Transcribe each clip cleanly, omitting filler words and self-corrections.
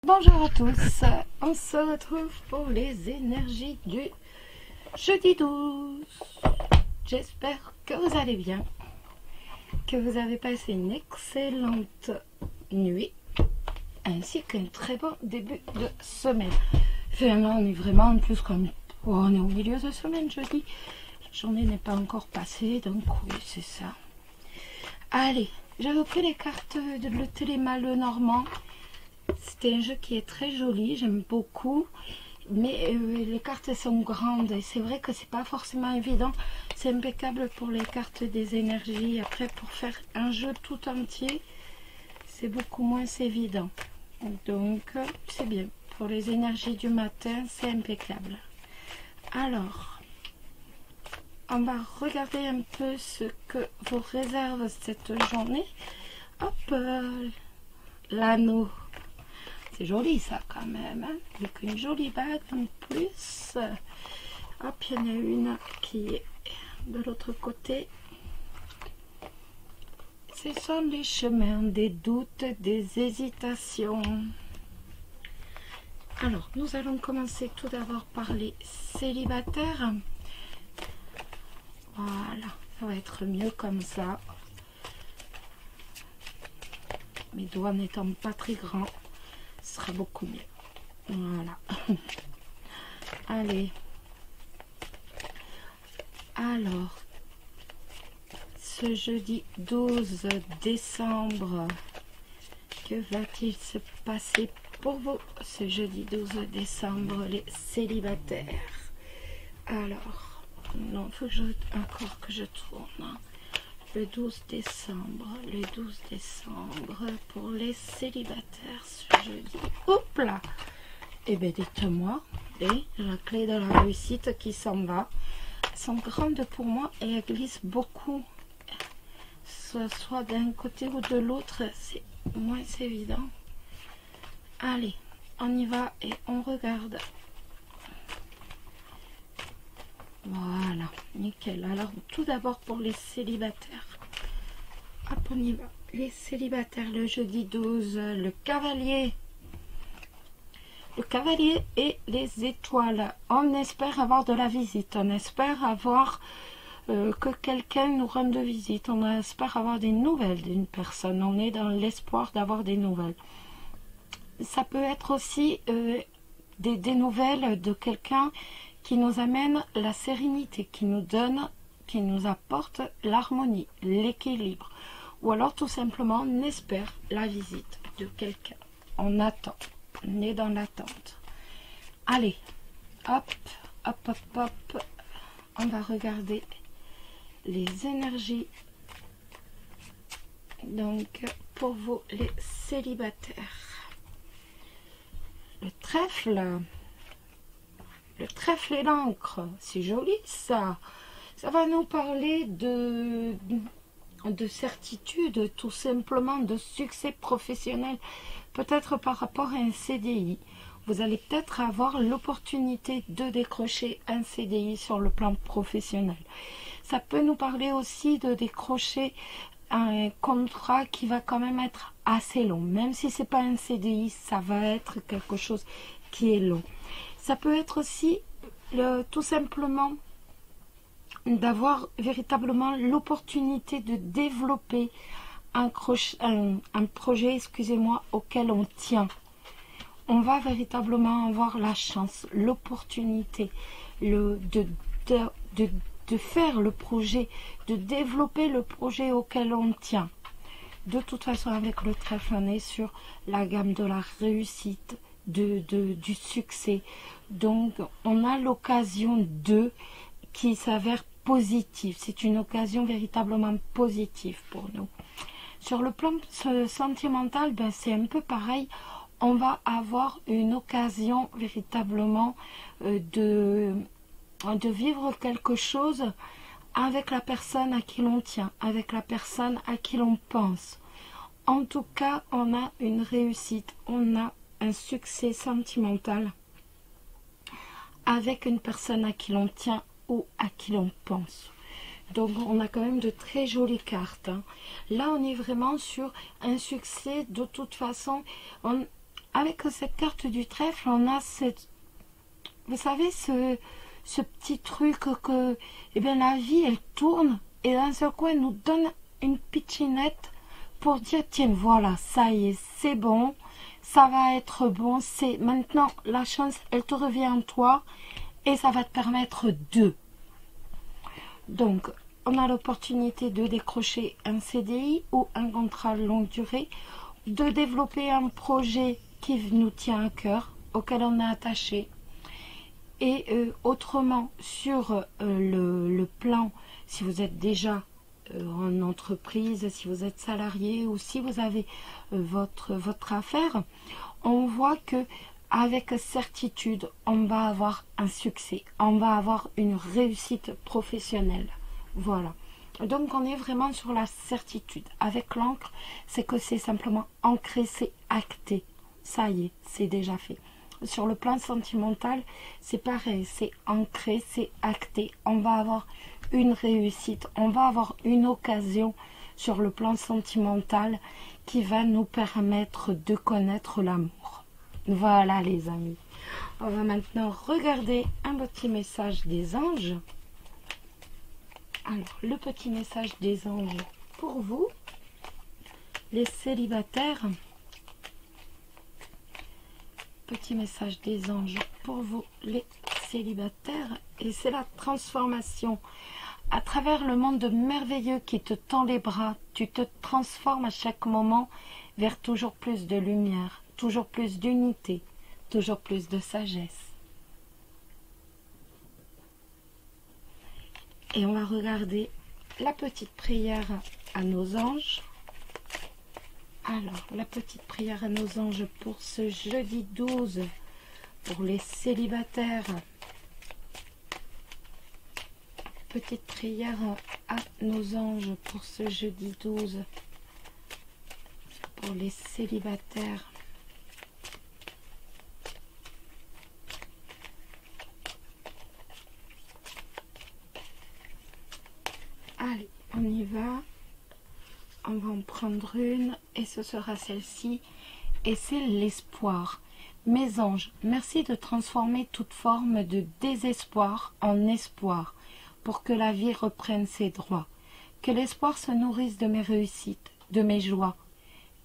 Bonjour à tous, on se retrouve pour les énergies du jeudi 12. J'espère que vous allez bien, que vous avez passé une excellente nuit, ainsi qu'un très bon début de semaine. Vraiment, on est vraiment en plus comme on est au milieu de semaine jeudi. La journée n'est pas encore passée, donc oui, c'est ça. Allez, j'avais pris les cartes de le Téléma Lenormand. C'était un jeu qui est très joli, j'aime beaucoup, mais les cartes sont grandes et c'est vrai que c'est pas forcément évident. C'est impeccable pour les cartes des énergies. Après, pour faire un jeu tout entier, c'est beaucoup moins évident. Donc, c'est bien. Pour les énergies du matin, c'est impeccable. Alors, on va regarder un peu ce que vous réserve cette journée. Hop, l'anneau. C'est joli ça quand même, hein, avec une jolie bague en plus. Hop, il y en a une qui est de l'autre côté. Ce sont les chemins des doutes, des hésitations. Alors, nous allons commencer tout d'abord par les célibataires. Voilà, ça va être mieux comme ça. Mes doigts n'étant pas très grands, ce sera beaucoup mieux. Voilà. Allez. Alors, ce jeudi 12 décembre, que va-t-il se passer pour vous ce jeudi 12 décembre, les célibataires? Alors, non, il faut que encore que je tourne. Le 12 décembre, pour les célibataires ce jeudi. Hop là! Eh bien, dites-moi, la clé de la réussite qui s'en va. Elles sont grandes pour moi et elles glissent beaucoup. Soit d'un côté ou de l'autre, c'est moins évident. Allez, on y va et on regarde. Voilà, nickel. Alors, tout d'abord pour les célibataires. Hop, on y va. Les célibataires, le jeudi 12, le cavalier. Le cavalier et les étoiles. On espère avoir de la visite. On espère avoir que quelqu'un nous rende visite. On espère avoir des nouvelles d'une personne. On est dans l'espoir d'avoir des nouvelles. Ça peut être aussi des nouvelles de quelqu'un qui nous amène la sérénité, qui nous apporte l'harmonie, l'équilibre. Ou alors tout simplement on espère la visite de quelqu'un. On attend, on est dans l'attente. Allez, hop, hop, hop, hop. On va regarder les énergies. Donc pour vous les célibataires. Le trèfle. Le trèfle et l'encre, c'est joli ça. Ça va nous parler de certitude, tout simplement, de succès professionnel. Peut-être par rapport à un CDI. Vous allez peut-être avoir l'opportunité de décrocher un CDI sur le plan professionnel. Ça peut nous parler aussi de décrocher un contrat qui va quand même être assez long. Même si c'est pas un CDI, ça va être quelque chose qui est long. Ça peut être aussi tout simplement d'avoir véritablement l'opportunité de développer un projet, excusez-moi, auquel on tient. On va véritablement avoir la chance, l'opportunité de faire le projet, de développer le projet auquel on tient. De toute façon, avec le trèfle, on est sur la gamme de la réussite, du succès. Donc on a l'occasion qui s'avère positive. C'est une occasion véritablement positive pour nous. Sur le plan sentimental, ben, c'est un peu pareil. On va avoir une occasion véritablement de vivre quelque chose avec la personne à qui l'on tient, avec la personne à qui l'on pense. En tout cas, on a une réussite, on a un succès sentimental avec une personne à qui l'on tient ou à qui l'on pense. Donc on a quand même de très jolies cartes, hein. Là on est vraiment sur un succès de toute façon. avec cette carte du trèfle, on a cette, vous savez, ce petit truc que, eh bien, la vie, elle tourne et d'un seul coup, elle nous donne une pitchinette pour dire, tiens, voilà, ça y est, c'est bon, ça va être bon, c'est maintenant la chance, elle te revient en toi et ça va te permettre de. Donc, on a l'opportunité de décrocher un CDI ou un contrat longue durée, de développer un projet qui nous tient à cœur, auquel on est attaché. Et autrement, sur le plan, si vous êtes déjà en entreprise, si vous êtes salarié ou si vous avez votre affaire, on voit que avec certitude, on va avoir un succès, on va avoir une réussite professionnelle. Voilà. Donc on est vraiment sur la certitude. Avec l'encre, c'est que c'est simplement ancré, c'est acté. Ça y est, c'est déjà fait. Sur le plan sentimental, c'est pareil, c'est ancré, c'est acté. On va avoir une réussite, on va avoir une occasion sur le plan sentimental qui va nous permettre de connaître l'amour. Voilà les amis. On va maintenant regarder un petit message des anges. Alors, le petit message des anges pour vous, les célibataires. Petit message des anges pour vous, les célibataires. Et c'est la transformation. À travers le monde merveilleux qui te tend les bras, tu te transformes à chaque moment vers toujours plus de lumière, toujours plus d'unité, toujours plus de sagesse. Et on va regarder la petite prière à nos anges. Alors, la petite prière à nos anges pour ce jeudi 12, pour les célibataires. Petite prière à nos anges pour ce jeudi 12, pour les célibataires. Allez, on y va. On va en prendre une et ce sera celle-ci. Et c'est l'espoir. Mes anges, merci de transformer toute forme de désespoir en espoir pour que la vie reprenne ses droits. Que l'espoir se nourrisse de mes réussites, de mes joies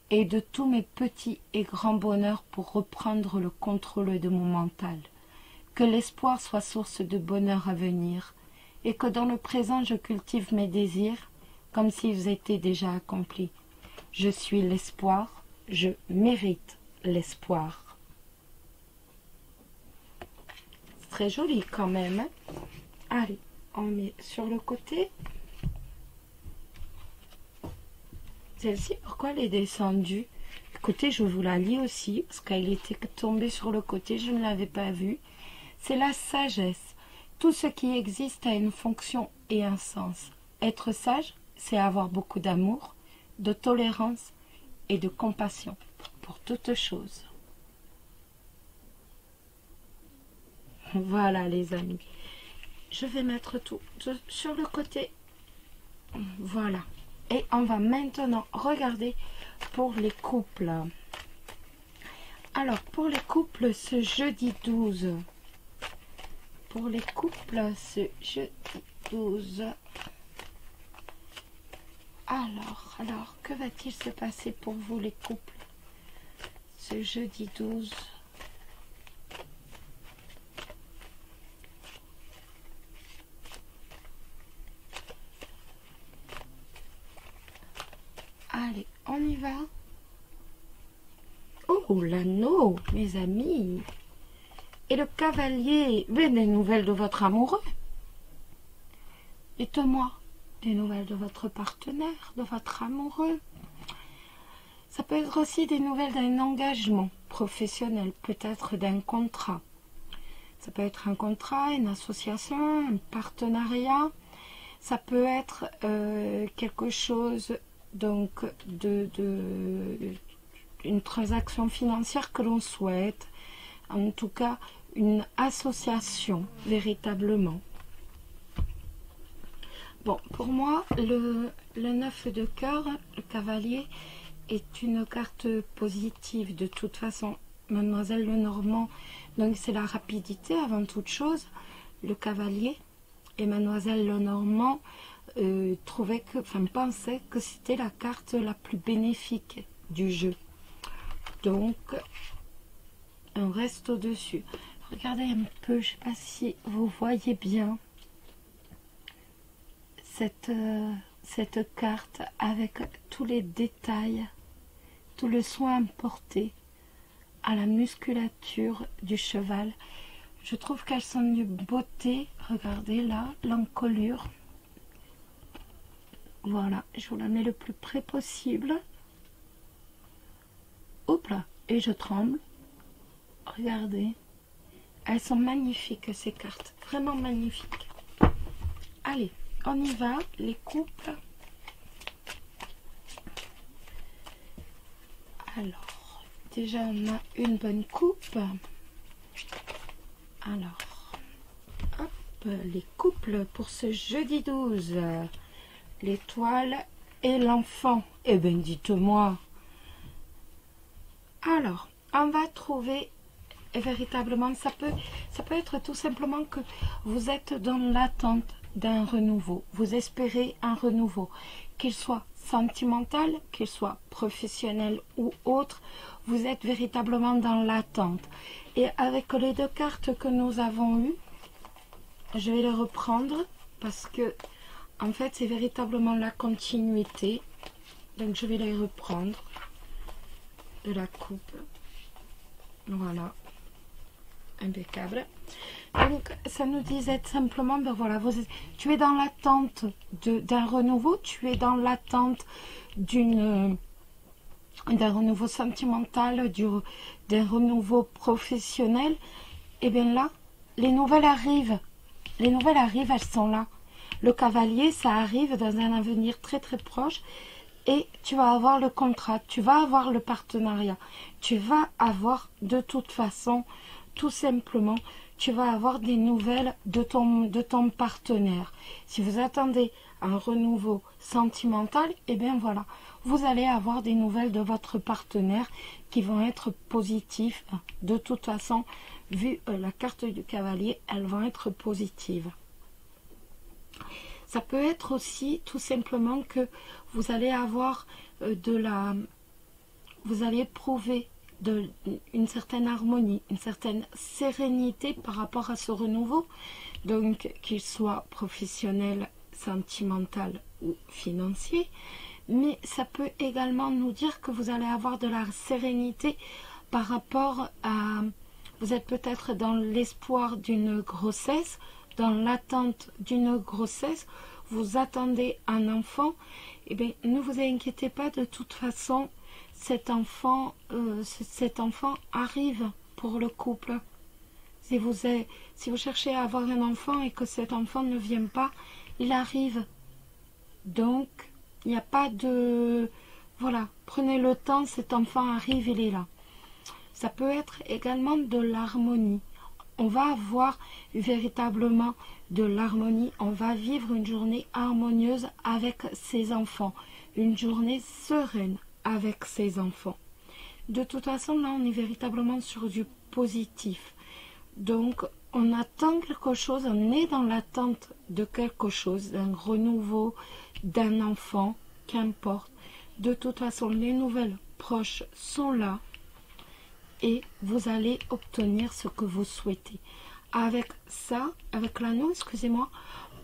et de tous mes petits et grands bonheurs pour reprendre le contrôle de mon mental. Que l'espoir soit source de bonheur à venir et que dans le présent je cultive mes désirs comme s'ils étaient déjà accomplis. Je suis l'espoir, je mérite l'espoir. C'est très joli quand même. Hein? Allez, on met sur le côté. Celle-ci, pourquoi elle est descendue? Écoutez, je vous la lis aussi, parce qu'elle était tombée sur le côté, je ne l'avais pas vue. C'est la sagesse. Tout ce qui existe a une fonction et un sens. Être sage, c'est avoir beaucoup d'amour, de tolérance et de compassion pour toutes choses. Voilà les amis. Je vais mettre tout sur le côté. Voilà. Et on va maintenant regarder pour les couples. Alors, pour les couples, ce jeudi 12. Pour les couples, ce jeudi 12. Alors, que va-t-il se passer pour vous les couples ce jeudi 12? Allez, on y va. Oh, l'anneau, mes amis. Et le cavalier, des nouvelles de votre amoureux. Dites-moi. Des nouvelles de votre partenaire, de votre amoureux. Ça peut être aussi des nouvelles d'un engagement professionnel, peut-être d'un contrat. Ça peut être un contrat, une association, un partenariat. Ça peut être quelque chose donc une transaction financière que l'on souhaite. En tout cas, une association véritablement. Bon, pour moi, le 9 de cœur, le cavalier, est une carte positive. De toute façon, Mademoiselle Lenormand, donc c'est la rapidité avant toute chose, le cavalier, et Mademoiselle Lenormand trouvait que, enfin pensait que c'était la carte la plus bénéfique du jeu. Donc on reste au-dessus. Regardez un peu, je ne sais pas si vous voyez bien cette carte avec tous les détails, tout le soin apporté à la musculature du cheval. Je trouve qu'elles sont d'une beauté. Regardez là, l'encolure. Voilà, je vous la mets le plus près possible. Hop là, et je tremble. Regardez. Elles sont magnifiques ces cartes, vraiment magnifiques. Allez, on y va, les couples. Alors, déjà on a une bonne coupe. Alors, hop, les couples pour ce jeudi 12. L'étoile et l'enfant. Eh bien, dites-moi. Alors, on va trouver véritablement, ça peut être tout simplement que vous êtes dans l'attente d'un renouveau. Vous espérez un renouveau, qu'il soit sentimental, qu'il soit professionnel ou autre. Vous êtes véritablement dans l'attente. Et avec les deux cartes que nous avons eues, je vais les reprendre parce que en fait c'est véritablement la continuité. Donc je vais les reprendre de la coupe. Voilà, impeccable. Donc ça nous disait simplement, ben voilà, tu es dans l'attente d'un renouveau, tu es dans l'attente d'un renouveau sentimental, d'un renouveau professionnel. Et bien là, les nouvelles arrivent. Les nouvelles arrivent, elles sont là. Le cavalier, ça arrive dans un avenir très très proche. Et tu vas avoir le contrat, tu vas avoir le partenariat. Tu vas avoir de toute façon, tout simplement, tu vas avoir des nouvelles de ton partenaire. Si vous attendez un renouveau sentimental, et bien voilà, vous allez avoir des nouvelles de votre partenaire qui vont être positives. De toute façon, vu la carte du cavalier, elles vont être positives. Ça peut être aussi tout simplement que vous allez avoir vous allez éprouver une certaine harmonie, une certaine sérénité par rapport à ce renouveau, donc qu'il soit professionnel, sentimental ou financier. Mais ça peut également nous dire que vous allez avoir de la sérénité par rapport à... Vous êtes peut-être dans l'espoir d'une grossesse, dans l'attente d'une grossesse, vous attendez un enfant, et bien ne vous inquiétez pas, de toute façon, cet enfant arrive pour le couple. Si vous cherchez à avoir un enfant et que cet enfant ne vient pas, il arrive. Donc, il n'y a pas de... Voilà, prenez le temps, cet enfant arrive, il est là. Ça peut être également de l'harmonie. On va avoir véritablement de l'harmonie. On va vivre une journée harmonieuse avec ses enfants. Une journée sereine avec ses enfants. De toute façon, là, on est véritablement sur du positif. Donc, on attend quelque chose, on est dans l'attente de quelque chose, d'un renouveau, d'un enfant, qu'importe. De toute façon, les nouvelles proches sont là. Et vous allez obtenir ce que vous souhaitez. Avec ça, avec l'anneau, excusez-moi,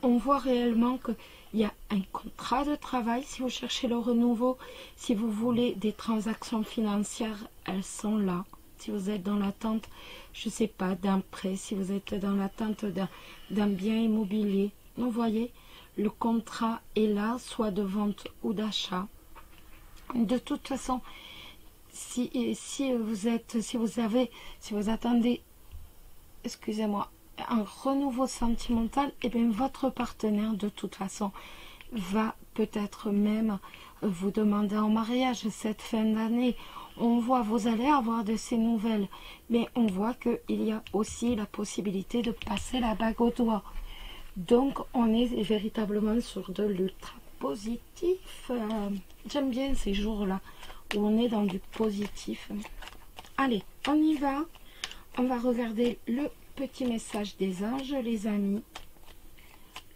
on voit réellement qu'il y a un contrat de travail. Si vous cherchez le renouveau, si vous voulez des transactions financières, elles sont là. Si vous êtes dans l'attente, je ne sais pas, d'un prêt, si vous êtes dans l'attente d'un bien immobilier, vous voyez, le contrat est là, soit de vente ou d'achat. De toute façon, si vous attendez, excusez-moi, un renouveau sentimental, et bien votre partenaire de toute façon va peut-être même vous demander en mariage cette fin d'année. On voit, vous allez avoir de ces nouvelles, mais on voit qu'il y a aussi la possibilité de passer la bague au doigt. Donc on est véritablement sur de l'ultra positif. J'aime bien ces jours-là où on est dans du positif. Allez, on y va. On va regarder le petit message des anges, les amis.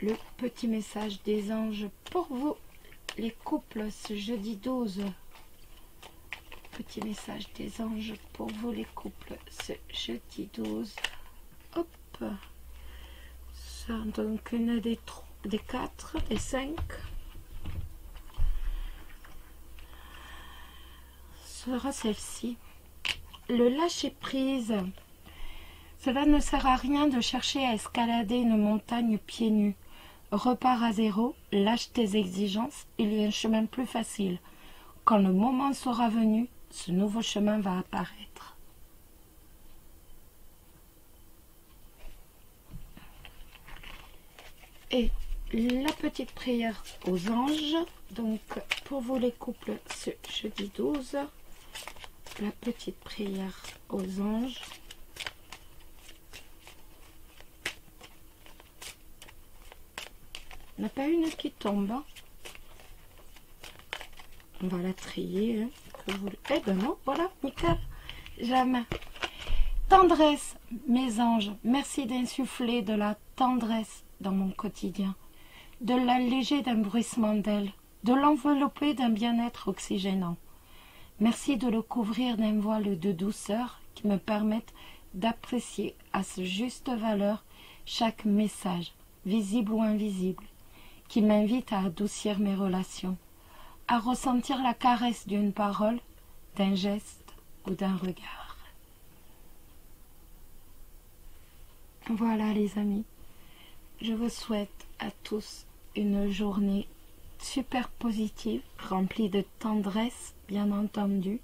Le petit message des anges pour vous, les couples, ce jeudi 12. Petit message des anges pour vous, les couples, ce jeudi 12. Hop. Ça, donc, une des 4, des 5. Sera celle-ci. Le lâcher-prise. Cela ne sert à rien de chercher à escalader une montagne pieds nus. Repars à zéro, lâche tes exigences, il y a un chemin plus facile. Quand le moment sera venu, ce nouveau chemin va apparaître. Et la petite prière aux anges, donc pour vous les couples ce jeudi 12, la petite prière aux anges. Il n'y en a pas une qui tombe. On va la trier. Eh ben non, voilà, nickel. Jamais. Tendresse, mes anges, merci d'insuffler de la tendresse dans mon quotidien, de l'alléger d'un bruissement d'ailes, de l'envelopper d'un bien-être oxygénant. Merci de le couvrir d'un voile de douceur qui me permette d'apprécier à sa juste valeur chaque message, visible ou invisible, qui m'invite à adoucir mes relations, à ressentir la caresse d'une parole, d'un geste ou d'un regard. Voilà les amis, je vous souhaite à tous une journée super positive, remplie de tendresse bien entendu,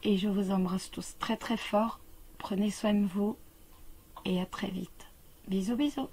et je vous embrasse tous très très fort, prenez soin de vous et à très vite. Bisous bisous.